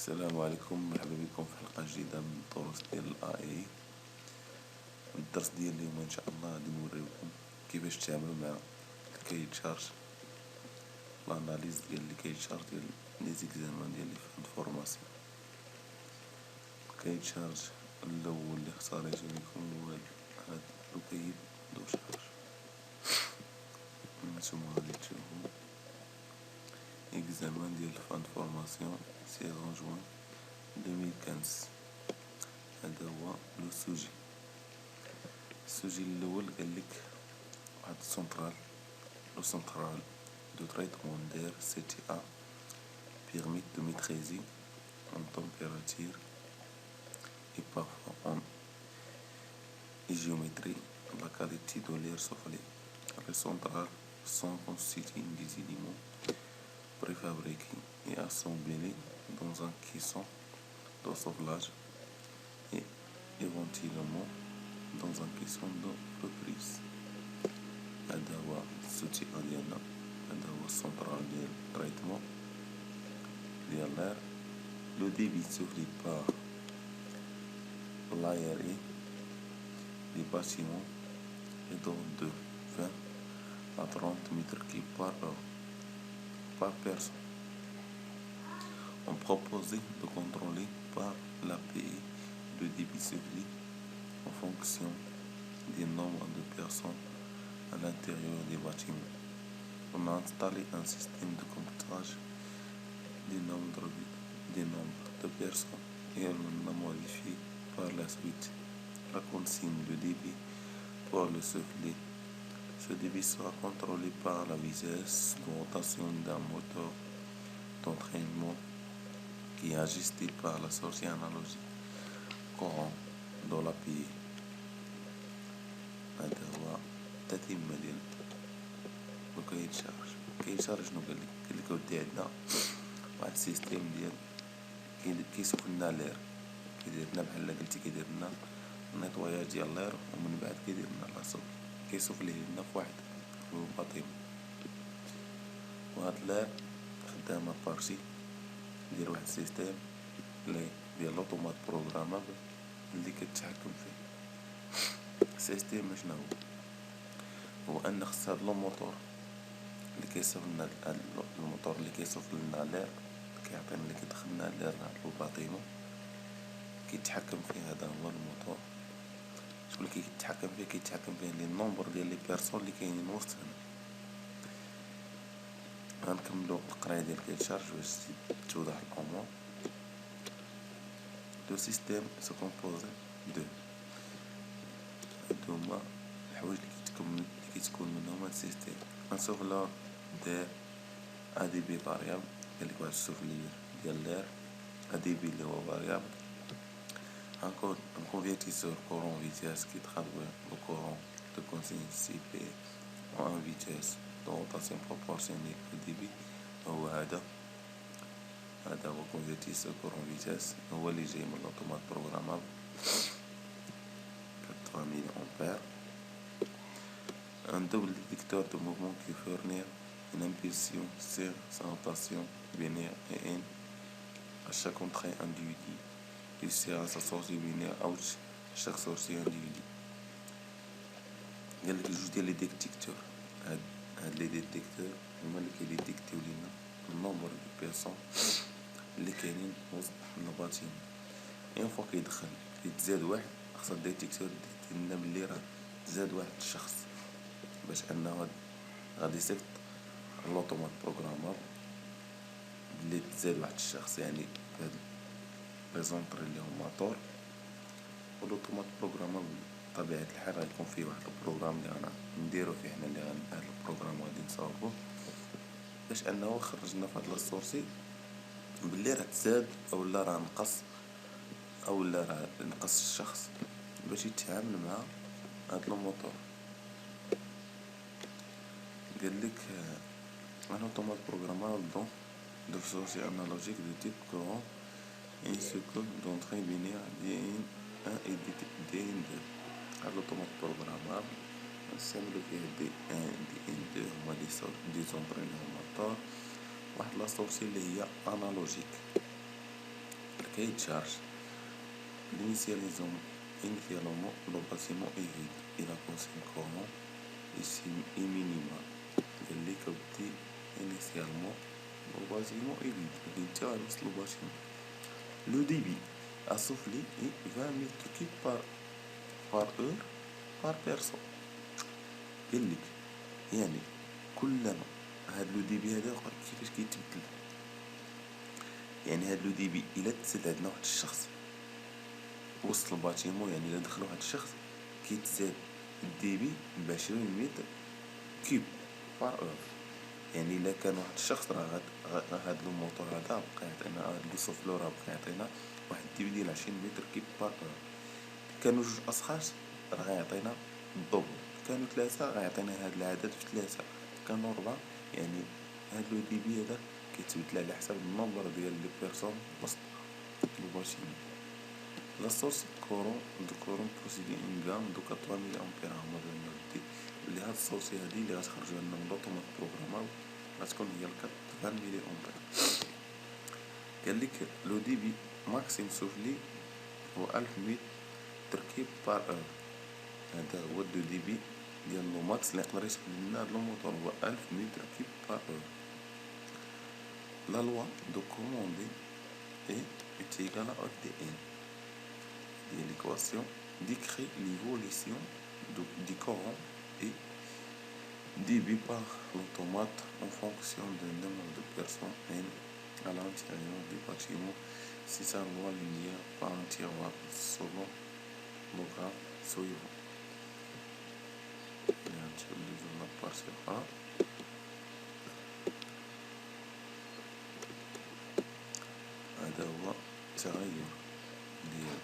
السلام عليكم، مرحبا بكم في حلقة جديدة من دروس ديال ال AI. الدرس ديال اليوم ان شاء الله غادي نوريكم كيفاش تعاملوا مع الكاي تشارج، الاناليز ديال الكاي تشارج ديال لي زيكزامان ديال لي فان فورماسيون. الكاي تشارج الاول اللي اختاريته لكم هو هاد الكاي دو شارج. نتوما غادي تشوفوا اكزامان ديال فان فورماسيون سيزون جوان 2015. هذا هو لو سوجي. السوجي الاول قال لك واحد سنترال دو تريتمون دير CTA permet de maîtriser en température et parfois en hygiéométrie la qualité de l'air soufflé. Les centrales sont constituées des éléments préfabriqués et assemblés dans un caisson de soufflage et éventuellement dans un caisson de reprise. هذا هو السوتيا ديالنا، هذا هو السنترال ديال التريتمون ديال لير. لو ديبي سوفلي بار l'aéré des bâtiments est de 20 à 30 mètres cubes par heure par personne. On proposait de contrôler par l'API le débit soufflé en fonction du nombre de personnes à l'intérieur des bâtiments. On a installé un système de comptage du nombre de personnes et on a modifié par la suite la consigne de débit pour le soufflet. Ce débit sera contrôlé par la vitesse de rotation d'un moteur d'entraînement qui est ajusté par la sortie analogique courant de l'API. هذا هو التتمة ديال الكاي تشارج. شنو قال لك ودي عندنا واحد السيستيم ديال كيسوق لنا لير، كيدير لنا بحال قلتي كيدير لنا النيطواياج ديال لير، ومن بعد كيدير لنا لاصوب كيسوق ليه لنا في واحد الباطيم. وهاد لير خدامة بارشي ديال واحد السيستيم اللي ديال لوطومات بروغرامابل اللي كتحكم فيه. السيستيم شنو هو ان خص هاد الموتور اللي كيصيفط لنا الموتور اللي كيصيفط لنا لير، كيعطينا اللي كيدخل لنا لير لهاد الباطيمو كيتحكم فيه. هذا هو الموتور. شكون اللي كيتحكم فيه لي النومبر ديال لي بيرسون اللي كاينين وسطنا. غنكملو القرايه ديال كاي تشارج باش توضح الامور. لو سيستيم سو كومبوزي دو، هادو هما الحوايج اللي كيتكون منهم هاد السيستيم. ان سوفلور دير ادي بي فاريابل، قال لك واحد السوفلير ديال لير ادي بي اللي هو فاريابل. un convertisseur courant vitesse qui traduit le courant de consigne CP en vitesse de rotation proportionnelle au débit. هو هذا هو convertisseur courant vitesse، هو اللي جاي من l'automate programmable 8000 ampères. Un double détecteur de mouvement qui fournit une impulsion sur sa rotation binaire et n à chaque entrée individuelle à sa sortie binaire أو chaque sortie individuelle. قال لك جوج ديال لي ديتيكتور، هاد لي ديتيكتور هما اللي كيديتيكتيو لينا النومبر دو بيرسون اللي كاينين وسط الباطيم. اون فوا كيدخل كيتزاد واحد، خاص الديتيكتور يدير لنا بلي راه تزاد واحد الشخص، باش انه غادي يصيفط لوطومات بروغرامابل بلي تزاد واحد الشخص. يعني هاد بريزونطر اللي هو موتور ولوطومات بروغرامابل بطبيعة الحال غيكون فيه واحد البروغرام اللي غنديرو فيه حنا، اللي هاد البروغرام غادي نصاوبوه باش انه خرجنا في هاد لاسورسي بلي راه تزاد او لا راه نقص او لا راه نقص الشخص باش يتعامل مع هاد الموتور. قال لك un automate programmable donc de sortie analogique de type courant et cycle d'entrée binaire DN1 et DN2. هاد l'automate programmable نستعملو فيه DN DN2 هما دي زونطري اللي هما الموتور، واحد لا سورسي اللي هي انالوجيك. cahier de charge. Initialement, le bâtiment est vide et la consigne courant est minimale. Initialement, le bâtiment est vide. Le bâtiment. Le débit à souffler est 20 mètres cubes par heure par personne. قال لك يعني كلما هاد لو ديبي هذا كيفاش كيتبدل. يعني هاد لو ديبي الا تزاد عندنا واحد الشخص وسط الباتيمون، يعني الا دخل واحد الشخص كيتزاد الديبي ب20 متر كيب بار اور. يعني الا كان واحد الشخص راه هاد لو موتور هذا بقى يعطينا، هاد لو سوفلور راه بقى يعطينا واحد الديبي ديال 20 متر كيب بار اور. كانوا جوج اشخاص راه غيعطينا الدوبل، كانوا ثلاثة غيعطينا هاد العدد في ثلاثة، كانوا ربعة. يعني هاد لو ديبي هذا كيتبدل على حساب النمبر ديال لي بيرسون وسط الباتيمون. لا سورس كورون بروسيدي ان غام دو 8000 امبير هما بنودي اللي هاد السورس هادي اللي غتخرج لنا من لوطومات بروغراماب غتكون هي 80 ملي امبير. قال لك لو ديبي ماكسيم سوفلي هو 1000 متر كيب بار اور. هذا هو لو ديبي ديال لو ماكس اللي يقدر يسحب لنا هاد الموتور هو 1000 متر كيب بار اور. لا لوا دو كوموندي est égale à ODN. L'équation décrit l'évolution du courant et débit par l'automate en fonction du nombre de personnes à l'intérieur du bâtiment si sa loi linéaire par intervalle selon le graphe suivant. هذا هو تغير ديال